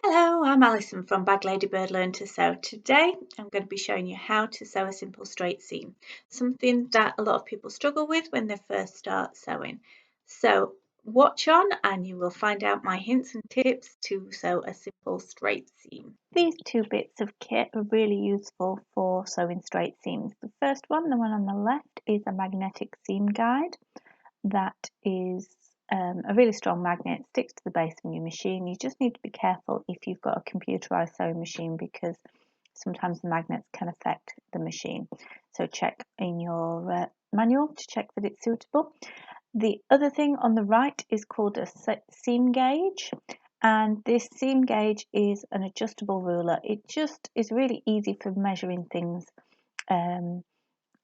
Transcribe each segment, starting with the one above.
Hello, I'm Alison from Bag Ladybird Learn to Sew. Today I'm going to be showing you how to sew a simple straight seam, something that a lot of people struggle with when they first start sewing. So watch on and you will find out my hints and tips to sew a simple straight seam. These two bits of kit are really useful for sewing straight seams. The first one, the one on the left, is a magnetic seam guide. That is a really strong magnet, sticks to the base of your machine. You just need to be careful if you've got a computerized sewing machine because sometimes the magnets can affect the machine. So check in your manual to check that it's suitable. The other thing on the right is called a seam gauge, and this seam gauge is an adjustable ruler. It just is really easy for measuring things,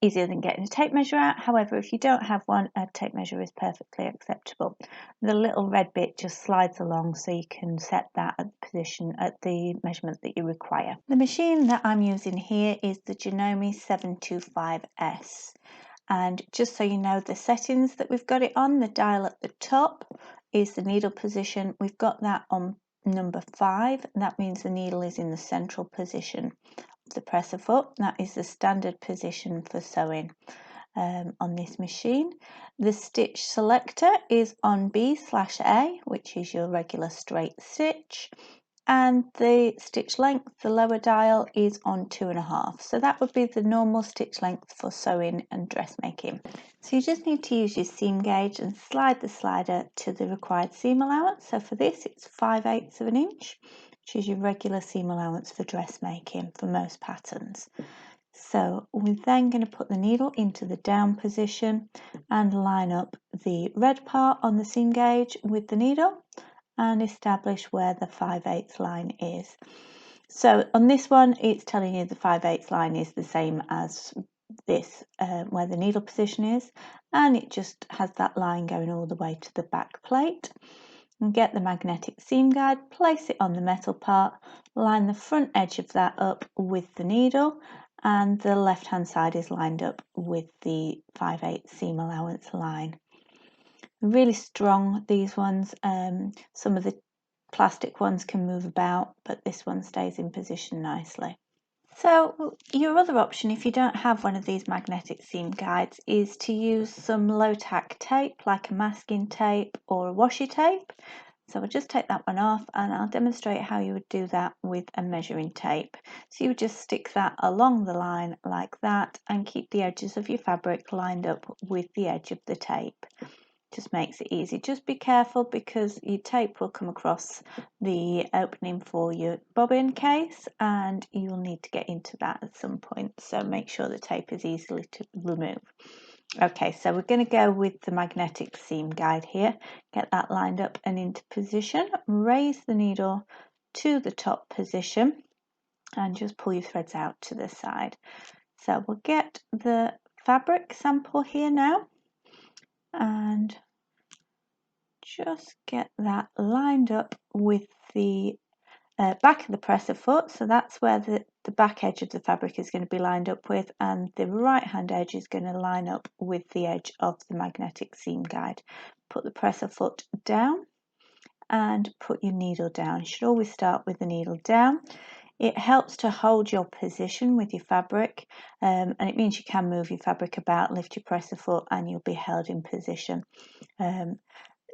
easier than getting a tape measure out. However, if you don't have one, a tape measure is perfectly acceptable. The little red bit just slides along so you can set that at the position, at the measurement that you require. The machine that I'm using here is the Janome 725S. And just so you know the settings that we've got it on, the dial at the top is the needle position. We've got that on number 5, and that means the needle is in the central position. The presser foot, that is the standard position for sewing on this machine. The stitch selector is on B/A, which is your regular straight stitch, and the stitch length, the lower dial, is on 2.5. So that would be the normal stitch length for sewing and dressmaking. So you just need to use your seam gauge and slide the slider to the required seam allowance. So for this it's 5/8 of an inch, which is your regular seam allowance for dressmaking for most patterns. So we're then going to put the needle into the down position and line up the red part on the seam gauge with the needle and establish where the 5/8 line is. So on this one it's telling you the 5/8 line is the same as this, where the needle position is, and it just has that line going all the way to the back plate. And get the magnetic seam guide, place it on the metal part, line the front edge of that up with the needle, and the left hand side is lined up with the 5/8 seam allowance line. Really strong, these ones. Some of the plastic ones can move about, but this one stays in position nicely. So your other option, if you don't have one of these magnetic seam guides, is to use some low tack tape like a masking tape or a washi tape. So I'll just take that one off and I'll demonstrate how you would do that with a measuring tape. So you would just stick that along the line like that and keep the edges of your fabric lined up with the edge of the tape. Just makes it easy. Just be careful because your tape will come across the opening for your bobbin case and you'll need to get into that at some point, so make sure the tape is easily to remove. Okay, so we're going to go with the magnetic seam guide here. Get that lined up and into position, raise the needle to the top position and just pull your threads out to the side. So we'll get the fabric sample here now and just get that lined up with the back of the presser foot. So that's where the back edge of the fabric is going to be lined up with, and the right hand edge is going to line up with the edge of the magnetic seam guide. Put the presser foot down and put your needle down. You should always start with the needle down. It helps to hold your position with your fabric, and it means you can move your fabric about, lift your presser foot, and you'll be held in position.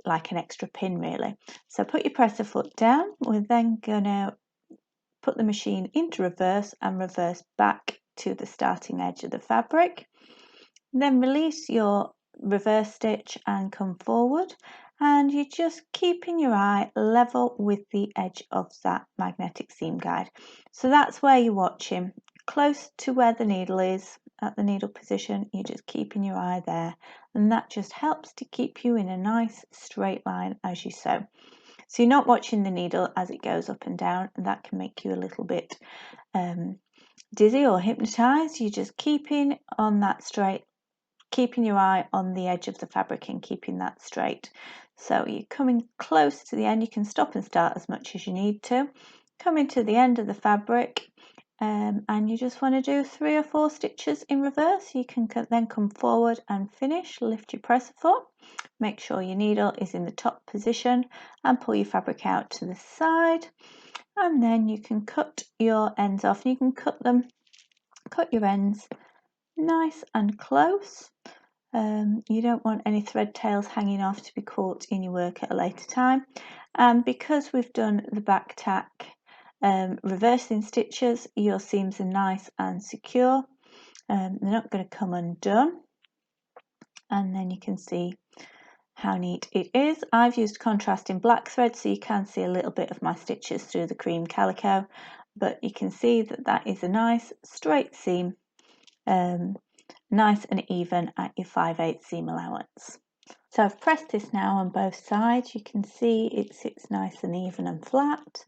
Like an extra pin really. So put your presser foot down. We're then going to put the machine into reverse and reverse back to the starting edge of the fabric. Then release your reverse stitch and come forward, and you're just keeping your eye level with the edge of that magnetic seam guide. So that's where you're watching, close to where the needle is at the needle position. You're just keeping your eye there, and that just helps to keep you in a nice straight line as you sew. So you're not watching the needle as it goes up and down, and that can make you a little bit dizzy or hypnotized. You're just keeping on that straight, keeping your eye on the edge of the fabric and keeping that straight. So you're coming close to the end. You can stop and start as much as you need to. Coming to the end of the fabric, and you just want to do 3 or 4 stitches in reverse. You can then come forward and finish. Lift your presser foot, make sure your needle is in the top position and pull your fabric out to the side. and then you can cut your ends off. You can cut your ends nice and close. You don't want any thread tails hanging off to be caught in your work at a later time. And because we've done the back tack reversing stitches, your seams are nice and secure. They're not going to come undone. And then you can see how neat it is. I've used contrasting black thread, so you can see a little bit of my stitches through the cream calico, but you can see that that is a nice straight seam, nice and even at your 5/8 seam allowance. So I've pressed this now on both sides. You can see it sits nice and even and flat.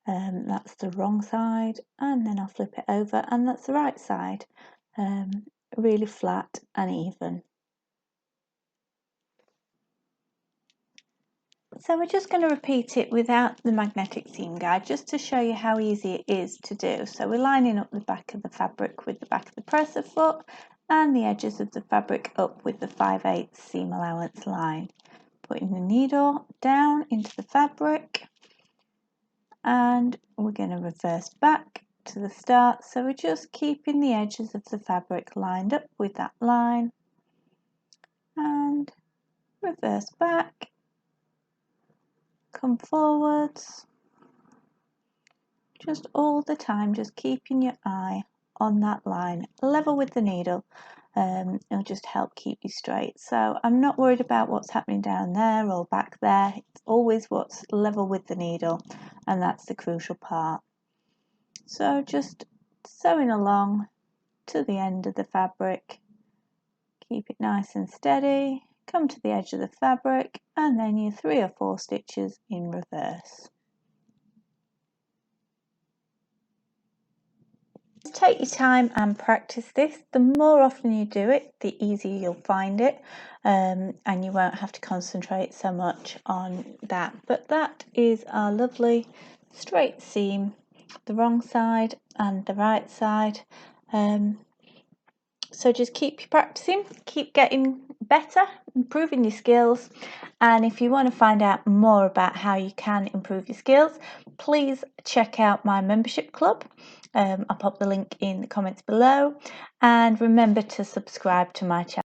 That's the wrong side, and then I'll flip it over and that's the right side, really flat and even. So we're just going to repeat it without the magnetic seam guide, just to show you how easy it is to do. So we're lining up the back of the fabric with the back of the presser foot and the edges of the fabric up with the 5/8 seam allowance line. Putting the needle down into the fabric, and we're going to reverse back to the start. So we're just keeping the edges of the fabric lined up with that line, and reverse back, come forwards, just all the time, just keeping your eye on that line, level with the needle. It'll just help keep you straight. So I'm not worried about what's happening down there or back there. It's always what's level with the needle, and that's the crucial part. So just sewing along to the end of the fabric, keep it nice and steady, come to the edge of the fabric, and then your 3 or 4 stitches in reverse. Take your time and practice this. The more often you do it, the easier you'll find it, and you won't have to concentrate so much on that. But that is our lovely straight seam, the wrong side and the right side. So just keep practicing, keep getting better, improving your skills. And if you want to find out more about how you can improve your skills, please check out my membership club. I'll pop the link in the comments below, and remember to subscribe to my channel.